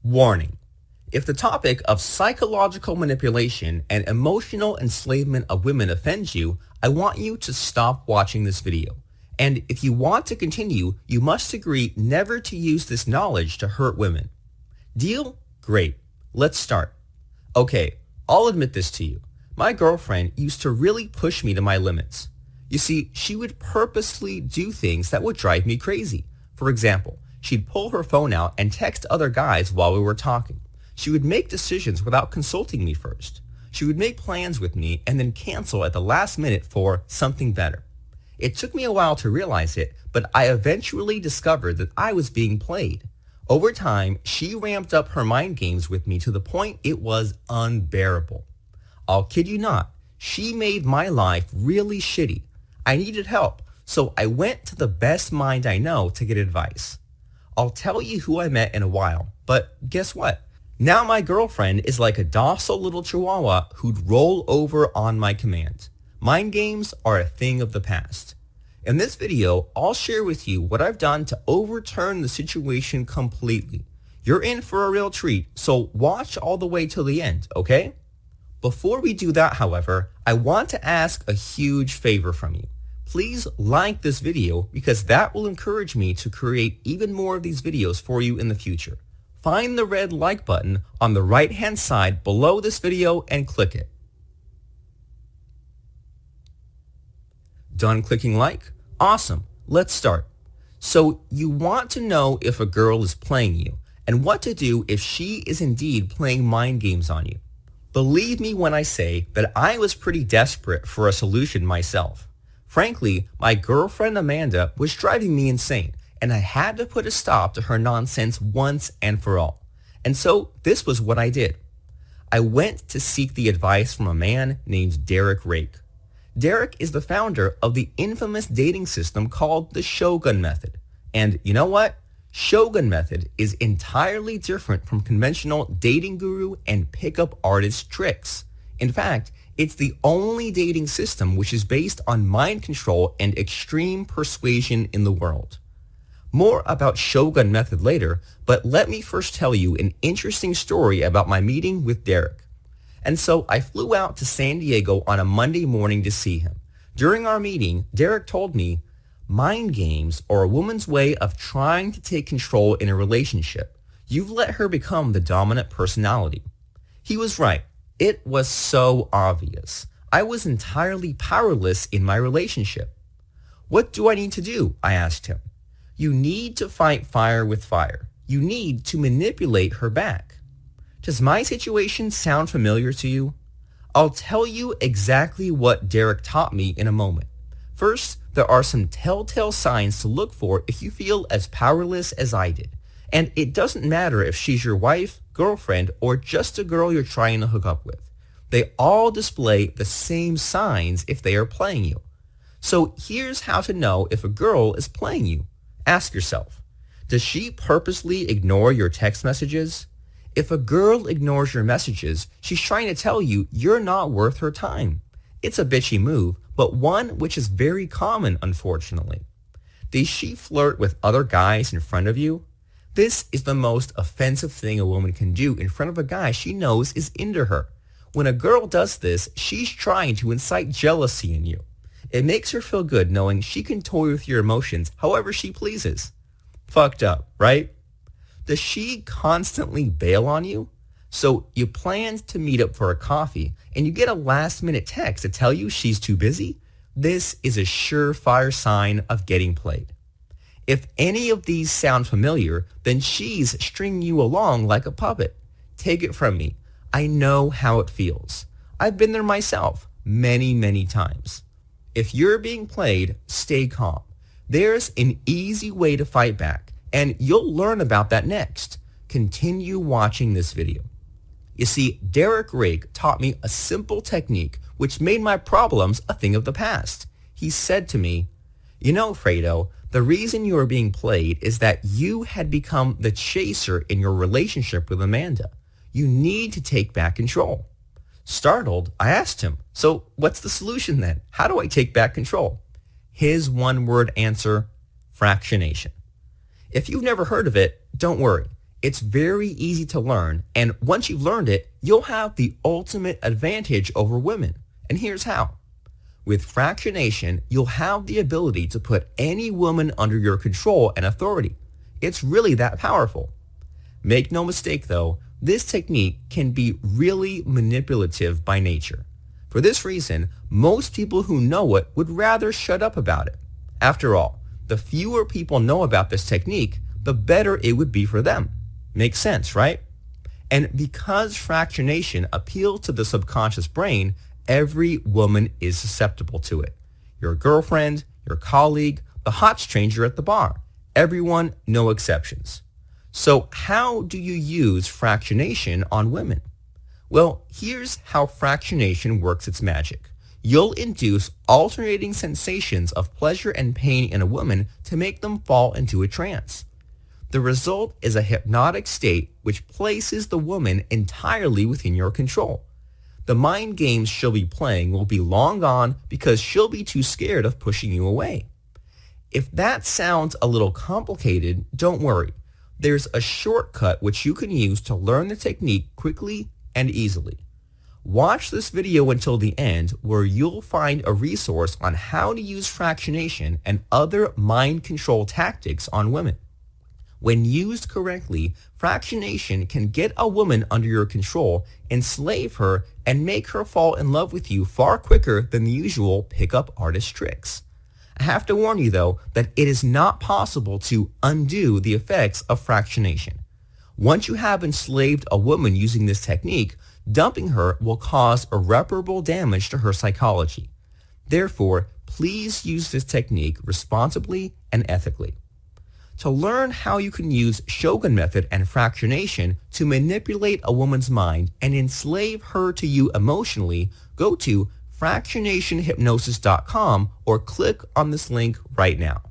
Warning. If the topic of psychological manipulation and emotional enslavement of women offends you, I want you to stop watching this video. And if you want to continue, you must agree never to use this knowledge to hurt women. Deal? Great. Let's start. Okay, I'll admit this to you. My girlfriend used to really push me to my limits. You see, she would purposely do things that would drive me crazy. For example, she'd pull her phone out and text other guys while we were talking. She would make decisions without consulting me first. She would make plans with me and then cancel at the last minute for something better. It took me a while to realize it, but I eventually discovered that I was being played. Over time, she ramped up her mind games with me to the point it was unbearable. I'll kid you not, she made my life really shitty. I needed help, so I went to the best mind I know to get advice. I'll tell you who I met in a while, but guess what? Now my girlfriend is like a docile little chihuahua who'd roll over on my command. Mind games are a thing of the past. In this video, I'll share with you what I've done to overturn the situation completely. You're in for a real treat, so watch all the way till the end, okay? Before we do that, however, I want to ask a huge favor from you. Please like this video because that will encourage me to create even more of these videos for you in the future. Find the red like button on the right-hand side below this video and click it. Done clicking like? Awesome. Let's start. So you want to know if a girl is playing you and what to do if she is indeed playing mind games on you. Believe me when I say that I was pretty desperate for a solution myself. Frankly, my girlfriend Amanda was driving me insane, and I had to put a stop to her nonsense once and for all. And so this was what I did. I went to seek the advice from a man named Derek Rake. Derek is the founder of the infamous dating system called the Shogun Method. And you know what? Shogun Method is entirely different from conventional dating guru and pickup artist tricks. In fact, it's the only dating system which is based on mind control and extreme persuasion in the world. More about Shogun Method later, but let me first tell you an interesting story about my meeting with Derek. And so I flew out to San Diego on a Monday morning to see him. During our meeting, Derek told me, mind games are a woman's way of trying to take control in a relationship. You've let her become the dominant personality. He was right. It was so obvious. I was entirely powerless in my relationship. What do I need to do? I asked him. You need to fight fire with fire. You need to manipulate her back. Does my situation sound familiar to you? I'll tell you exactly what Derek taught me in a moment. First, there are some telltale signs to look for if you feel as powerless as I did. And it doesn't matter if she's your wife, girlfriend, or just a girl you're trying to hook up with. They all display the same signs if they are playing you. So here's how to know if a girl is playing you. Ask yourself, does she purposely ignore your text messages? If a girl ignores your messages, she's trying to tell you you're not worth her time. It's a bitchy move, but one which is very common, unfortunately. Does she flirt with other guys in front of you? This is the most offensive thing a woman can do in front of a guy she knows is into her. When a girl does this, she's trying to incite jealousy in you. It makes her feel good knowing she can toy with your emotions however she pleases. Fucked up, right? Does she constantly bail on you? So you planned to meet up for a coffee and you get a last-minute text to tell you she's too busy? This is a surefire sign of getting played. If any of these sound familiar, then she's stringing you along like a puppet. Take it from me. I know how it feels. I've been there myself many, many times. If you're being played, stay calm. There's an easy way to fight back, and you'll learn about that next. Continue watching this video. You see, Derek Rake taught me a simple technique which made my problems a thing of the past. He said to me, you know, Fredo, the reason you are being played is that you had become the chaser in your relationship with Amanda. You need to take back control. Startled, I asked him, so what's the solution then? How do I take back control? His one-word answer, fractionation. If you've never heard of it, don't worry. It's very easy to learn, and once you've learned it, you'll have the ultimate advantage over women. And here's how. With fractionation, you'll have the ability to put any woman under your control and authority. It's really that powerful. Make no mistake though, this technique can be really manipulative by nature. For this reason, most people who know it would rather shut up about it. After all, the fewer people know about this technique, the better it would be for them. Makes sense, right? And because fractionation appeals to the subconscious brain, every woman is susceptible to it. Your girlfriend, your colleague, the hot stranger at the bar. Everyone, no exceptions. So how do you use fractionation on women? Well, here's how fractionation works its magic. You'll induce alternating sensations of pleasure and pain in a woman to make them fall into a trance. The result is a hypnotic state which places the woman entirely within your control. The mind games she'll be playing will be long gone because she'll be too scared of pushing you away. If that sounds a little complicated, don't worry. There's a shortcut which you can use to learn the technique quickly and easily. Watch this video until the end where you'll find a resource on how to use fractionation and other mind control tactics on women. When used correctly, fractionation can get a woman under your control, enslave her, and make her fall in love with you far quicker than the usual pickup artist tricks. I have to warn you though that it is not possible to undo the effects of fractionation. Once you have enslaved a woman using this technique, dumping her will cause irreparable damage to her psychology. Therefore, please use this technique responsibly and ethically. To learn how you can use Shogun method and fractionation to manipulate a woman's mind and enslave her to you emotionally, go to fractionationhypnosis.com or click on this link right now.